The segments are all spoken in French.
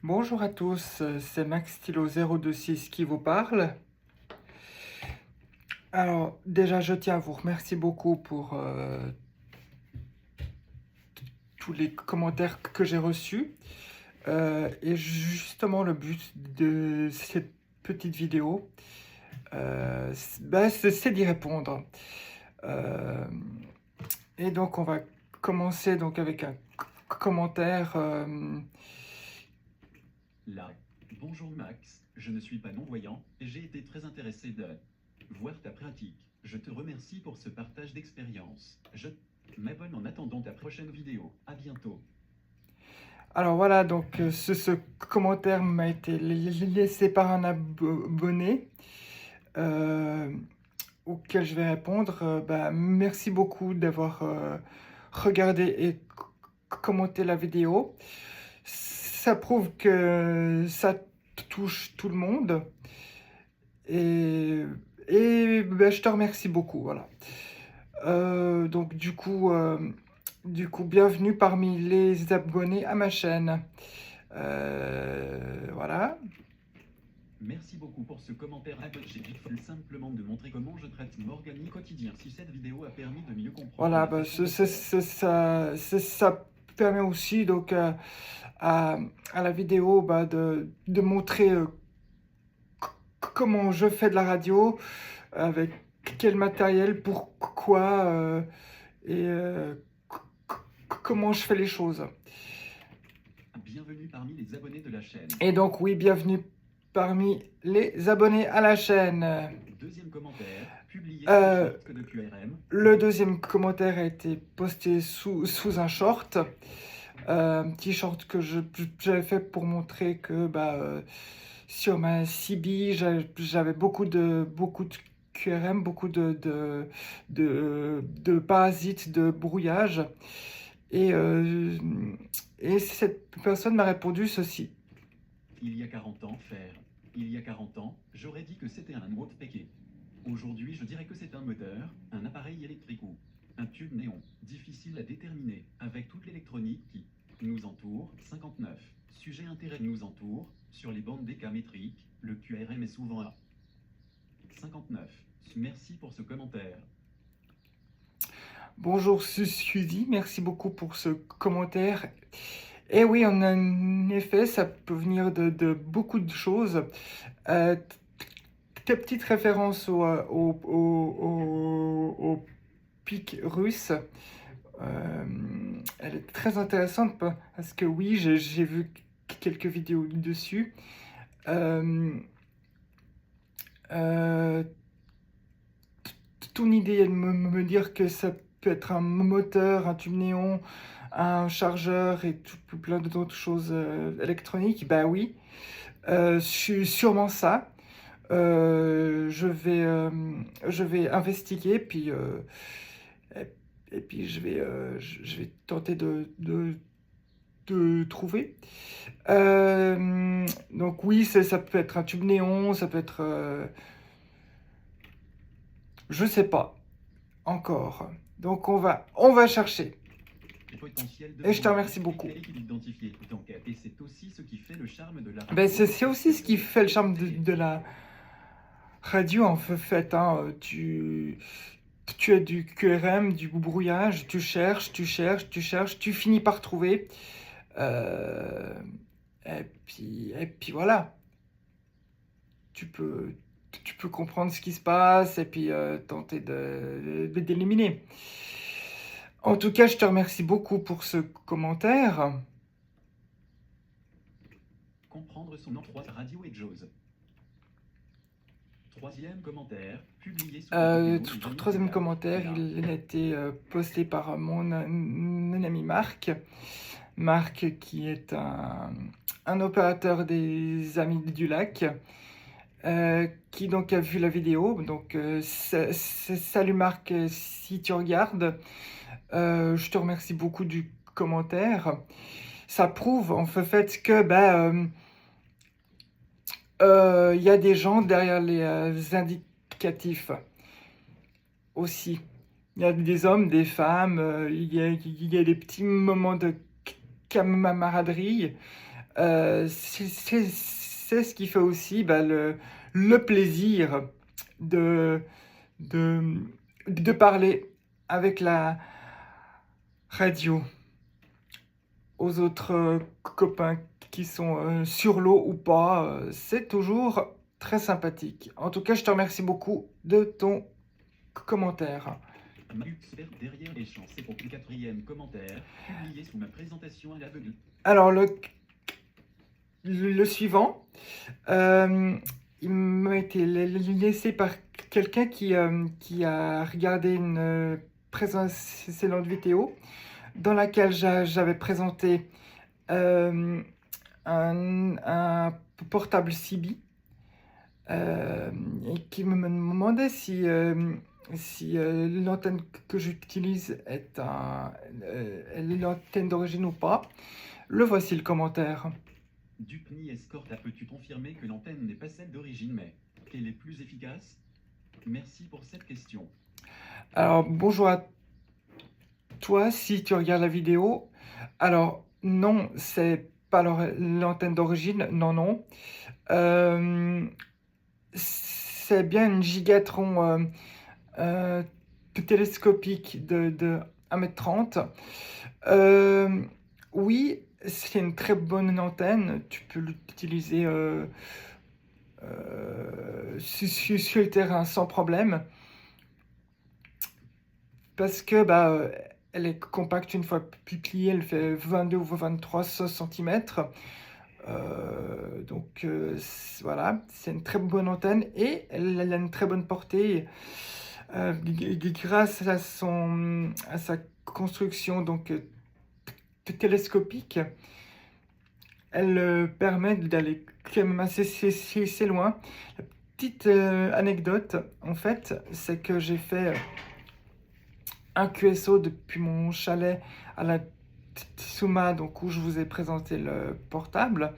Bonjour à tous, c'est Max Stylo 026 qui vous parle. Alors déjà je tiens à vous remercier beaucoup pour tous les commentaires que j'ai reçus. Et justement le but de cette petite vidéo, c'est d'y répondre. Euh, et donc on va commencer donc avec un commentaire. Là. Bonjour Max, je ne suis pas non-voyant et j'ai été très intéressé de voir ta pratique. Je te remercie pour ce partage d'expérience. Je m'abonne en attendant ta prochaine vidéo. À bientôt. Alors voilà, donc ce commentaire m'a été laissé par un abonné auquel je vais répondre. Merci beaucoup d'avoir regardé et commenté la vidéo. Ça prouve que ça touche tout le monde. Et, je te remercie beaucoup. Voilà. Donc du coup, bienvenue parmi les abonnés à ma chaîne. Voilà. Merci beaucoup pour ce commentaire. J'ai simplement de montrer comment je traite mon organique quotidien. Si cette vidéo a permis de mieux comprendre Voilà, la façon de faire. ça permet aussi donc à la vidéo de montrer comment je fais de la radio, avec quel matériel, pourquoi et comment je fais les choses. Bienvenue parmi les abonnés de la chaîne. Et donc oui, bienvenue parmi les abonnés à la chaîne. Deuxième commentaire, publié sur le short de QRM. Le deuxième commentaire a été posté sous un short. Un petit short que j'avais fait pour montrer que sur ma CB, j'avais beaucoup de QRM, beaucoup de parasites, de brouillage. Et cette personne m'a répondu ceci. Il y a 40 ans, faire. Il y a 40 ans, j'aurais dit que c'était un mot péqué. Aujourd'hui, je dirais que c'est un moteur, un appareil électrique ou un tube néon, difficile à déterminer, avec toute l'électronique qui nous entoure. 59. Sujet intérêt nous entoure, sur les bandes décamétriques, le QRM est souvent à 59. Merci pour ce commentaire. Bonjour Suzy, merci beaucoup pour ce commentaire. Et oui, en effet, ça peut venir de beaucoup de choses. Tes petites références au pic russe, elle est très intéressante parce que oui, j'ai vu quelques vidéos dessus. Ton idée est de me dire que ça peut être un moteur, un tube néon, un chargeur et plein d'autres choses électroniques. Bah oui, sûrement ça. Je vais investiguer et puis je vais tenter de trouver. Donc oui, ça peut être un tube néon, ça peut être je sais pas encore. Donc on va chercher. Et je te remercie beaucoup. Et c'est aussi ce qui fait le charme de la Ben, c'est aussi ce qui fait le charme de la radio en fait. Hein. Tu as du QRM, du brouillage, tu cherches, tu finis par trouver. Et puis voilà. Tu peux comprendre ce qui se passe et puis tenter d'éliminer. En tout cas, je te remercie beaucoup pour ce commentaire. Comprendre son nom 3 radio et Jaws. Troisième commentaire, publié sur troisième commentaire, il a été posté par mon ami Marc. Marc qui est un opérateur des Amis du Lac. Qui donc a vu la vidéo. Donc salut Marc, si tu regardes, je te remercie beaucoup du commentaire. Ça prouve en fait que y a des gens derrière les indicatifs aussi. Il y a des hommes, des femmes, il y a des petits moments de camaraderie. C'est ce qui fait aussi bah, le plaisir de, de, de parler avec la radio aux autres copains qui sont sur l'eau ou pas. C'est toujours très sympathique. En tout cas, je te remercie beaucoup de ton commentaire. Malux vert derrière les champs, c'est pour le 4e commentaire, publié sous ma présentation à l'aveugle. Alors, le suivant, il m'a été laissé par quelqu'un qui a regardé une précédente vidéo dans laquelle j'avais présenté un portable CB et qui me demandait si l'antenne que j'utilise est l'antenne d'origine ou pas. Le voici le commentaire. Dupni Escort, peux-tu confirmer que l'antenne n'est pas celle d'origine, mais qu'elle est plus efficace? Merci pour cette question. Alors, bonjour à toi, si tu regardes la vidéo. Alors, non, c'est pas l'antenne d'origine, non. C'est bien une Gigatron télescopique de 1,30 m. Oui, c'est une très bonne antenne. Tu peux l'utiliser sur le terrain sans problème. Parce que bah, elle est compacte une fois pliée, elle fait 22 ou 23 cm. Donc voilà, c'est une très bonne antenne et elle a une très bonne portée grâce à sa construction donc télescopique. Elle permet d'aller quand même assez loin. La petite anecdote, en fait, c'est que j'ai fait un QSO depuis mon chalet à la Tsuma, donc où je vous ai présenté le portable,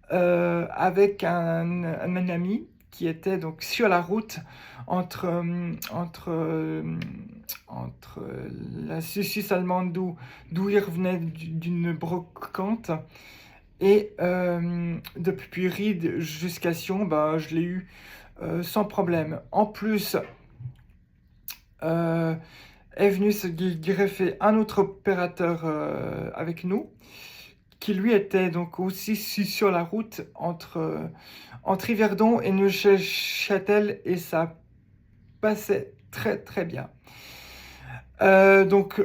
avec un ami qui était donc sur la route entre la Suisse allemande d'où il revenait d'une brocante et depuis Ried jusqu'à Sion, bah, je l'ai eu sans problème. En plus, est venu se greffer un autre opérateur avec nous, qui lui était donc aussi sur la route entre Yverdon et Neuchâtel, et ça passait très bien. Donc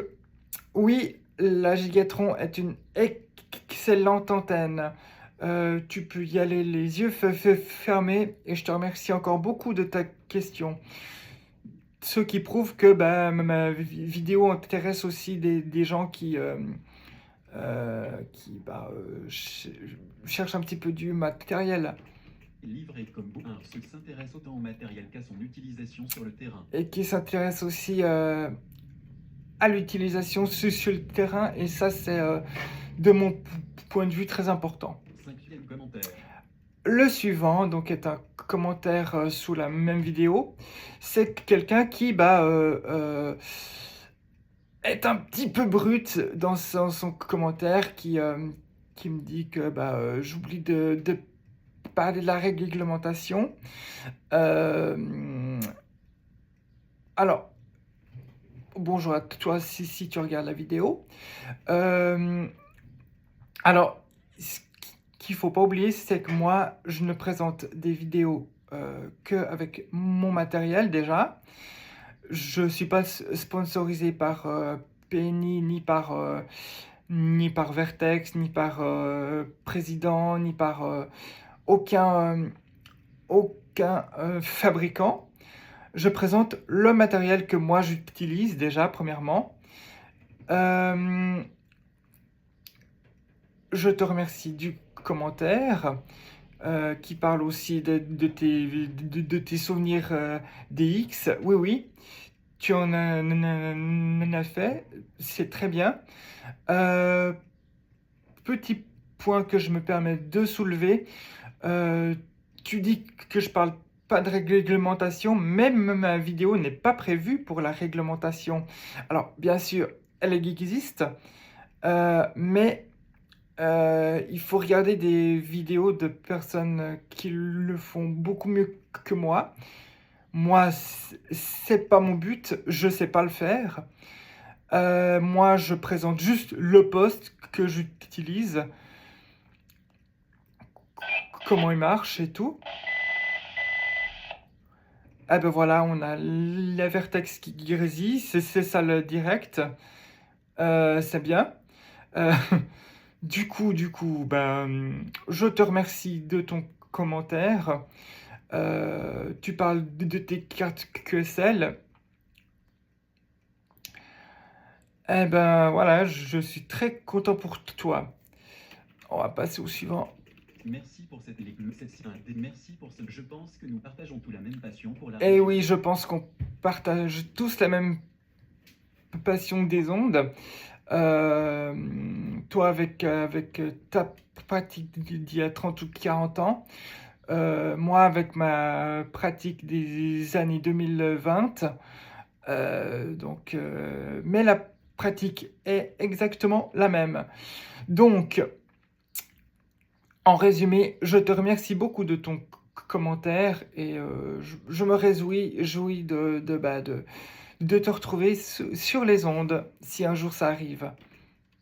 oui, la Gigatron est une excellente antenne. Tu peux y aller les yeux fermés, et je te remercie encore beaucoup de ta question. Ce qui prouve que ma vidéo intéresse aussi des gens qui cherchent un petit peu du matériel. Livré comme un ceux qui s'intéressent autant au matériel qu'à son utilisation sur le terrain. Et qui s'intéressent aussi à l'utilisation sur le terrain, et ça c'est de mon point de vue très important. 5e commentaire. Le suivant donc est un commentaire sous la même vidéo. C'est quelqu'un qui est un petit peu brut dans son commentaire, qui me dit que j'oublie de parler de la réglementation. Alors, bonjour à toi si tu regardes la vidéo. Alors, ce qu'il ne faut pas oublier, c'est que moi, je ne présente des vidéos qu'avec mon matériel déjà. Je ne suis pas sponsorisé par PNI, ni par Vertex, ni par Président, ni par aucun fabricant. Je présente le matériel que moi j'utilise déjà, premièrement. Je te remercie du commentaire qui parle aussi de tes souvenirs DX. Oui, tu en as fait, c'est très bien. Petit point que je me permets de soulever, tu dis que je parle pas de réglementation, même ma vidéo n'est pas prévue pour la réglementation. Alors, bien sûr, elle existe, mais il faut regarder des vidéos de personnes qui le font beaucoup mieux que moi. Moi, c'est pas mon but, je sais pas le faire. Moi, je présente juste le post que j'utilise, comment il marche et tout. Ah ben voilà, on a la Vertex qui grésille, c'est ça le direct. C'est bien. Euh, du coup, ben, je te remercie de ton commentaire. Tu parles de tes cartes QSL. Eh ben voilà, je suis très content pour toi. On va passer au suivant. Merci pour merci pour ce. Je pense que nous partageons tous la même passion pour la Et région. oui, je pense qu'on partage tous la même passion des ondes. Toi avec ta pratique d'il y a 30 ou 40 ans. Moi avec ma pratique des années 2020. Mais la pratique est exactement la même. Donc, en résumé, je te remercie beaucoup de ton commentaire et je me jouis de te retrouver sur les ondes si un jour ça arrive.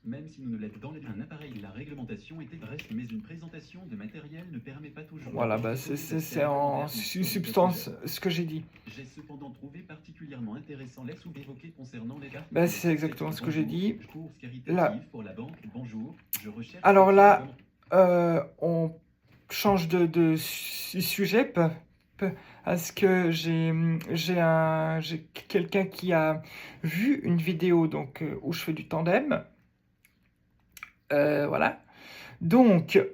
Même si nous ne l'aidons dans un appareil, la réglementation était reste, mais une présentation de matériel ne permet pas toujours. Voilà, bah c'est en substance ce que j'ai dit. J'ai cependant trouvé particulièrement intéressant les sous-évoqués concernant les cartes. Bah, c'est exactement ce que j'ai dit. Course Là. caritative pour la banque. Bonjour, je recherche. Alors là, on change de sujet parce que j'ai quelqu'un qui a vu une vidéo donc où je fais du tandem. Voilà. Donc,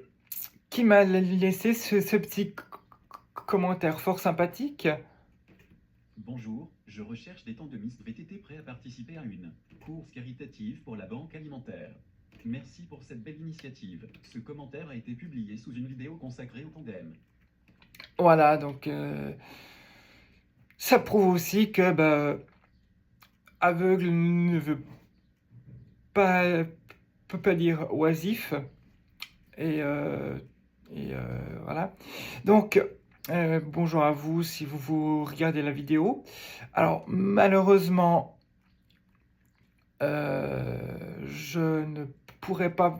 qui m'a laissé ce petit commentaire fort sympathique. Bonjour, je recherche des tandemistes VTT prêts à participer à une course caritative pour la banque alimentaire. Merci pour cette belle initiative. Ce commentaire a été publié sous une vidéo consacrée au tandem. Voilà, donc ça prouve aussi que bah, aveugle ne veut pas, peut pas dire oisif. Et voilà. Donc, bonjour à vous si vous regardez la vidéo. Alors, malheureusement, je ne pourrais pas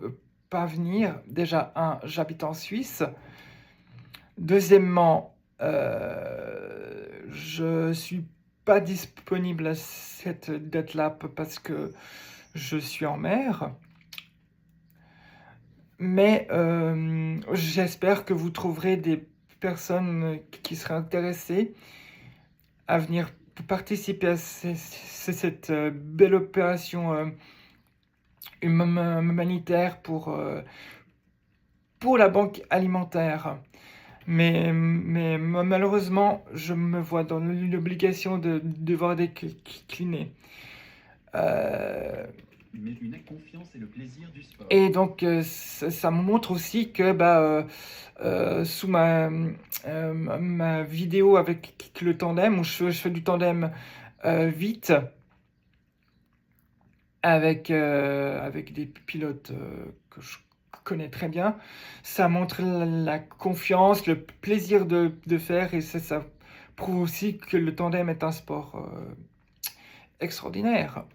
venir. Déjà, j'habite en Suisse. Deuxièmement, je suis pas disponible à cette date-là parce que je suis en mer. Mais j'espère que vous trouverez des personnes qui seraient intéressées à venir participer à cette belle opération humanitaire pour la banque alimentaire. Mais malheureusement, je me vois dans l'obligation de devoir décliner. Mais une confiance et le plaisir du sport. Et donc, ça me montre aussi que sous ma vidéo avec le tandem, où je fais du tandem vite, avec des pilotes que je connais très bien, ça montre la confiance, le plaisir de faire, et ça prouve aussi que le tandem est un sport extraordinaire,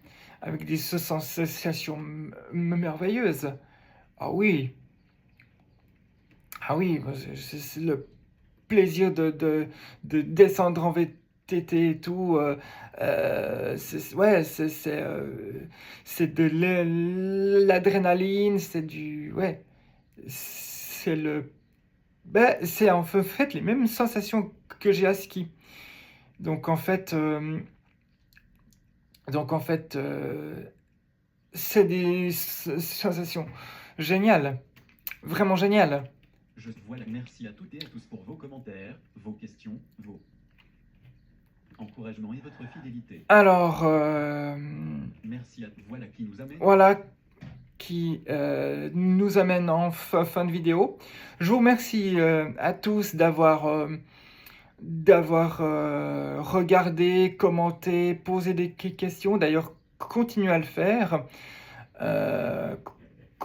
avec des sensations merveilleuses. Ah oui, c'est le plaisir de descendre en VTT et tout. C'est de l'adrénaline, c'est du... Ouais, c'est le... c'est en fait les mêmes sensations que j'ai à ski. Donc en fait... c'est des sensations géniales, vraiment géniales. Voilà, merci à toutes et à tous pour vos commentaires, vos questions, vos encouragements et votre fidélité. Alors, merci à voilà qui nous amène. Voilà qui nous amène en fin de vidéo. Je vous remercie à tous d'avoir regardé, commenté, posé des questions. D'ailleurs, continuez à le faire.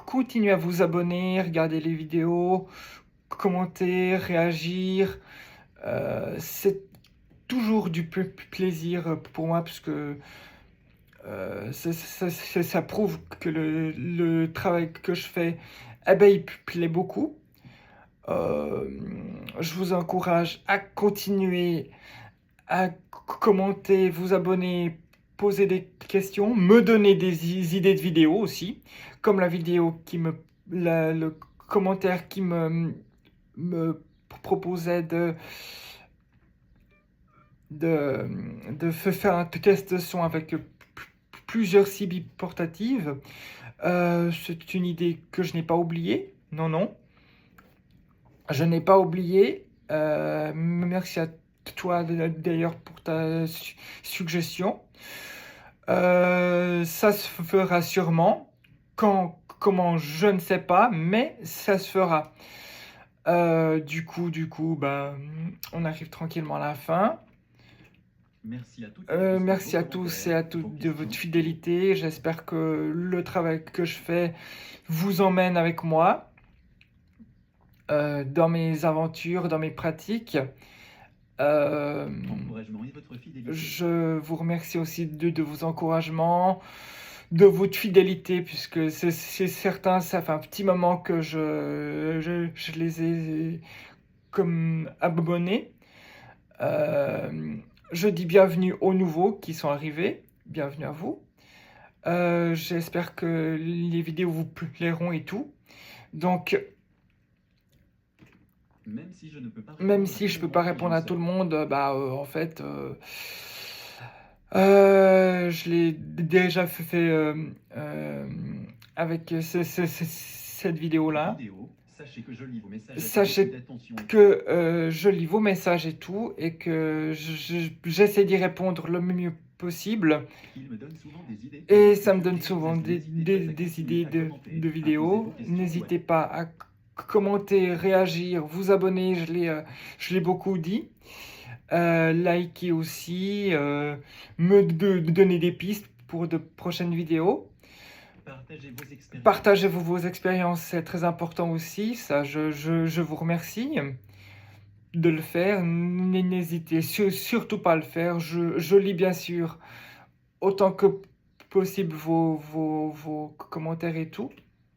continuez à vous abonner, regarder les vidéos, commenter, réagir. C'est toujours du plaisir pour moi parce que ça prouve que le travail que je fais, eh ben, il plaît beaucoup. Euh, je vous encourage à continuer à commenter, vous abonner, poser des questions, me donner des idées de vidéos aussi, comme la vidéo le commentaire qui me proposait de faire un test de son avec plusieurs cibles portatives. C'est une idée que je n'ai pas oubliée. Non, non. Je n'ai pas oublié. Merci à toi d'ailleurs pour ta suggestion. Ça se fera sûrement. Quand, comment, je ne sais pas, mais ça se fera. Du coup, bah, on arrive tranquillement à la fin. Merci à toutes Merci à tous et à toutes de votre fidélité. J'espère que le travail que je fais vous emmène avec moi dans mes aventures, dans mes pratiques. Encouragement et votre fidélité. Je vous remercie aussi de vos encouragements, de votre fidélité, puisque c'est certain, ça fait un petit moment que je les ai comme abonnés. Je dis bienvenue aux nouveaux qui sont arrivés. Bienvenue à vous. J'espère que les vidéos vous plairont et tout. Donc, même si je ne peux pas répondre à tout le monde, en fait, je l'ai déjà fait avec cette vidéo-là. Sachez que je lis vos messages. Sachez que je lis vos messages et tout, et que j'essaie d'y répondre le mieux possible. Il me donne souvent des idées. Et ça me donne souvent des idées de vidéos. N'hésitez pas à commenter, réagir, vous abonner, je l'ai beaucoup dit. Liker aussi, me donner des pistes pour de prochaines vidéos. Partagez vos expériences, c'est très important aussi. Ça, je vous remercie de le faire. N'hésitez surtout pas à le faire. Je lis bien sûr autant que possible vos commentaires et tout.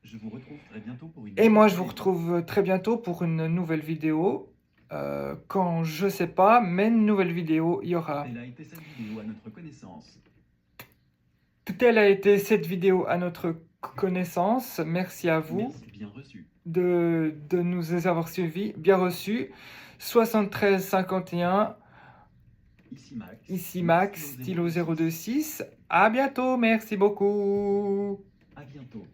Je vous retrouve très bientôt pour une Et moi, je vous retrouve très bientôt pour une nouvelle vidéo. Quand je sais pas, mais une nouvelle vidéo, il y aura. Telle a été cette vidéo à notre connaissance. Telle a été cette vidéo à notre connaissance. Merci à vous. Merci, bien reçu. De nous avoir suivis. Bien reçu. 7351. Ici Max, stylo 026. À bientôt. Merci beaucoup. À bientôt.